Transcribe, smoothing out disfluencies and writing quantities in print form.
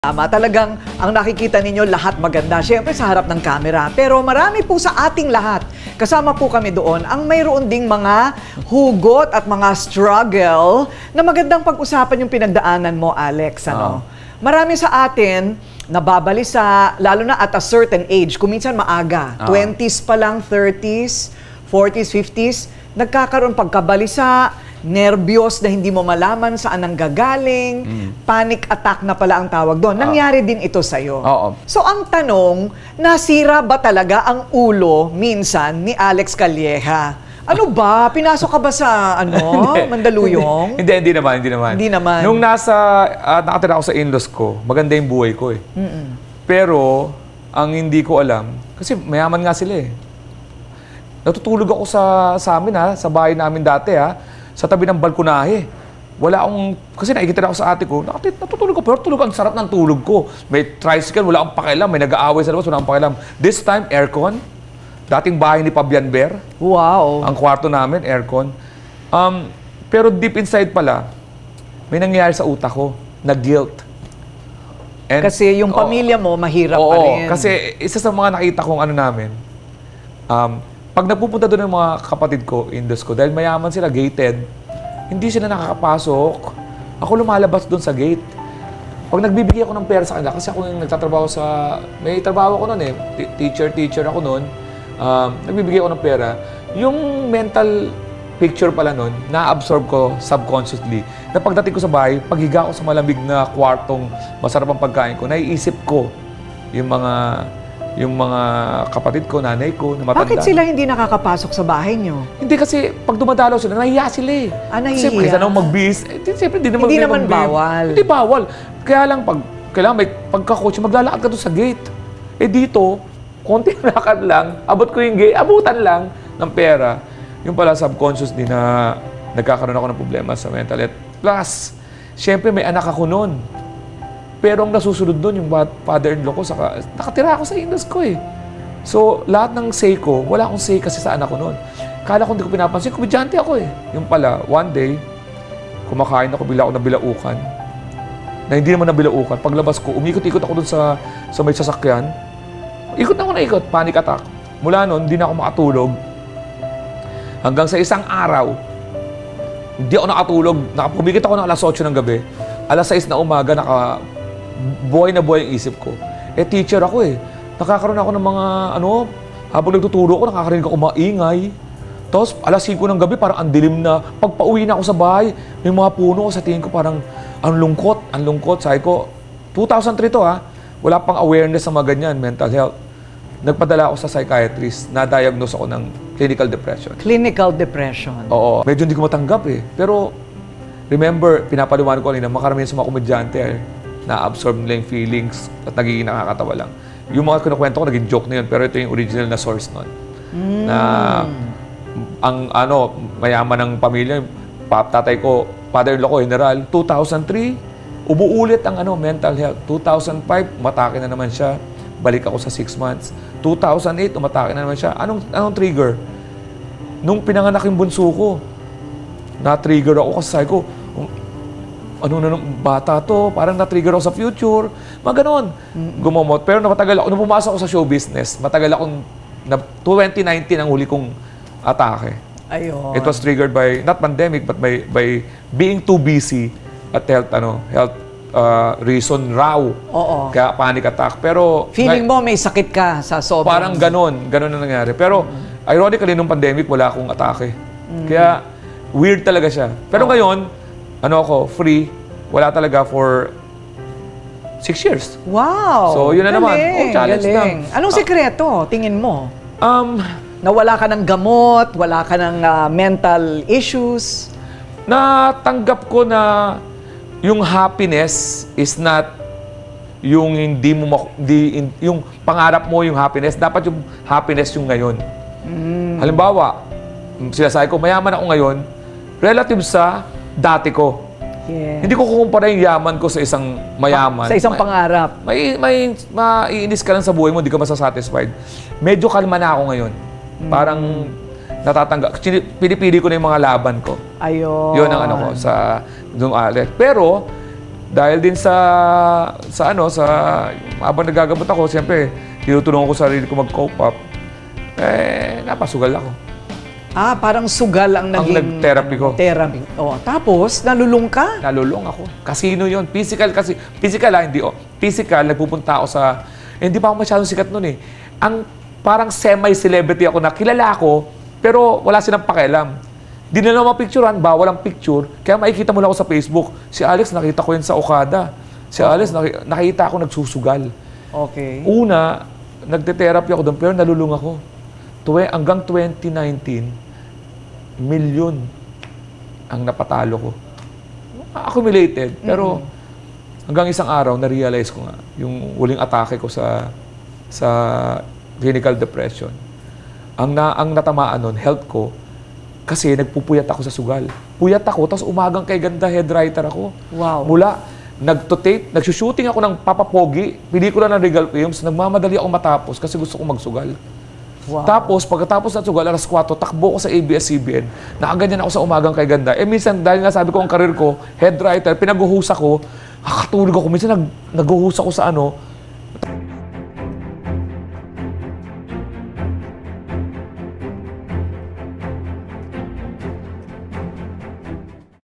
Tama, talagang ang nakikita ninyo lahat maganda, syempre sa harap ng camera. Pero marami po sa ating lahat, kasama po kami doon, ang mayroon ding mga hugot at mga struggle na magandang pag-usapan yung pinagdaanan mo, Alex. Ano? Marami sa atin nababalisa, lalo na at a certain age, kung minsan maaga, 20s pa lang, 30s, 40s, 50s, nagkakaroon pagkabalisa, nervyos na hindi mo malaman saan ang gagaling, panic attack na pala ang tawag doon. Nangyari din ito sa'yo. So ang tanong, nasira ba talaga ang ulo minsan ni Alex Calleja? Ano ba? Pinasok ka ba sa Mandaluyong? Hindi naman. Hindi naman. Nung nakatira ako sa in-laws ko, maganda yung buhay ko eh. Pero, ang hindi ko alam, kasi mayaman nga sila eh. Natutulog ako sa amin sa bahay namin dati sa tabi ng balkonahe. Wala akong, kasi nakikita ako sa ate ko, natutulog ko, pero ang sarap ng tulog ko. May tricycle, wala akong pakialam, may nag-aaway sa labas, wala akong pakialam. This time, aircon. Dating bahay ni Fabian Ber. Wow. Ang kwarto namin, aircon. Pero deep inside pala, may nangyayari sa utak ko, na guilt. And, kasi yung pamilya mo, mahirap pa rin. Kasi isa sa mga nakita kong namin, pag napupunta doon ng mga kapatid ko, in-laws ko, dahil mayaman sila, gated, hindi sila nakakapasok. Ako lumalabas doon sa gate. Pag nagbibigay ako ng pera sa kanila, kasi ako yung nagtatrabaho may trabaho ako noon teacher ako noon, nagbibigay ako ng pera. Yung mental picture pala noon, na-absorb ko subconsciously. Na pagdating ko sa bahay, paghiga ko sa malamig na kwartong masarap ang pagkain ko, naiisip ko yung mga kapatid ko, nanay ko, na matanda. Bakit sila hindi nakakapasok sa bahay nyo? Hindi kasi, pag dumadalaw sila, nahiya sila eh. Nahiya? Kasi kaysa naman mag-bis, siyempre hindi naman bawal. Hindi bawal. Kaya lang, kailangan may pagka-coach, maglalakad ka doon sa gate. Eh dito, konting lakad lang, abot ko yung gate, abutan lang ng pera. Yung pala subconscious din na nagkakaroon ako ng problema sa mental health. Plus, siyempre may anak ako noon. Pero ang nasusunod doon, yung father-in-law ko, nakatira ako sa in-laws ko eh. So, lahat ng say ko, wala akong say kasi sa anak ko noon. Kala ko hindi ko pinapansin, komedyante ako eh. Yung pala, one day, kumakain ako, bigla ako nabilaukan. Na hindi naman nabilaukan. Paglabas ko, umikot-ikot ako doon sa may sasakyan. Ikot na ako na ikot, panic attack. Mula noon, hindi na ako makatulog. Hanggang sa isang araw, hindi ako nakatulog. Pumikit ako ng alas 8 ng gabi. Alas 6 na umaga, buhay na buhay ang isip ko. Eh, teacher ako eh. Nakakaroon ako ng mga, habang nagtuturo ako, nakakarinig ako maingay. Tapos, alas 5 ng gabi, parang ang dilim na. Pagpauwi na ako sa bahay, may mga puno ko sa tingin ko, parang ang lungkot. Sabi ko, 2003 to wala pang awareness sa mga ganyan, mental health. Nagpadala ako sa psychiatrist, na-diagnose ako ng clinical depression. Clinical depression? Oo. Medyo hindi ko matanggap eh. Pero, remember, pinapaliwanag ko kanina, makaramihan sa mga komedyante na-absorb nila yung feelings at nagiging nakakatawa lang. Yung mga kinukwento ko, naging joke na yun, pero ito yung original na source nun. Na, mayaman ng pamilya, tatay ko, father-in-law ko, general, 2003, umuulit ang mental health. 2005, umatake na naman siya. Balik ako sa 6 months. 2008, umatake na naman siya. Anong trigger? Nung pinanganak yung bunso ko, na-trigger ako kasi sabi ko, bata to, parang na-trigger ako sa future. Mga ganon. Gumamot. Pero matagal ako, nung pumasok ako sa show business, matagal akong, 2019 ang huli kong atake. Ayun. It was triggered by, not pandemic, but by being too busy at health reason raw. Oo. Kaya panic attack. Pero, feeling mo may sakit ka sa sobrang... Parang ganon na nangyari. Pero, ironically, nung pandemic, wala akong atake. Kaya, weird talaga siya. Pero ngayon, free, wala talaga for 6 years. Wow! So, yun na naman. Challenge lang. Anong sekreto, tingin mo? Na wala ka ng gamot, wala ka ng mental issues? Natanggap ko na yung happiness is not yung yung pangarap mo yung happiness. Dapat yung happiness yung ngayon. Halimbawa, sinasabi ko, mayaman ako ngayon, relative sa dati ko. Yes. Hindi ko kukumpara yung yaman ko sa isang mayaman. Sa isang pangarap. Maiinis ka lang sa buhay mo, hindi ka masasatisfied. Medyo kalma na ako ngayon. Parang natatanggap. Pinipili ko na yung mga laban ko. Ayun. Yun ang ko sa Alex. Pero, Dahil din sa habang nagagamot ako, siyempre, tinutulungan ko sarili ko mag-cope up. Napasugal ako. Parang sugal ang naging nag-therapy ko. Therapy. Tapos, nalulung ka? Nalulung ako. Casino yun. Physical kasi. Physical hindi. Physical, nagpupunta ako sa... hindi pa ako masyadong sikat nun eh. Parang semi-celebrity ako na kilala ako, pero wala silang pakialam. Di na lang mapicturean, bawal ang picture. Kaya makikita mo lang ako sa Facebook. Si Alex, nakita ko yun sa Okada. Si Alex, nakita ako nagsusugal. Okay. Una, nagte-therapy ako doon, pero nalulung ako. Hanggang 2019, milyon ang napatalo ko. Accumulated. Pero hanggang isang araw, na-realize ko nga yung huling atake ko sa clinical depression. Ang natamaan nun, health ko, kasi nagpupuyat ako sa sugal. Puyat ako, tapos umagang kay ganda head writer ako. Wow. Mula, nagsushooting ako ng Papapogi, pelikula ng Regal Films, nagmamadali ako matapos kasi gusto ko magsugal. Wow. Tapos, pagkatapos ng sugal, alas 4, takbo ko sa ABS-CBN, nakaganyan ako sa umagang kay ganda. Minsan, dahil nga sabi ko ang karir ko, head writer, pinaghuhusa ko, nakakatulog ako. Minsan, naghuhusa ko sa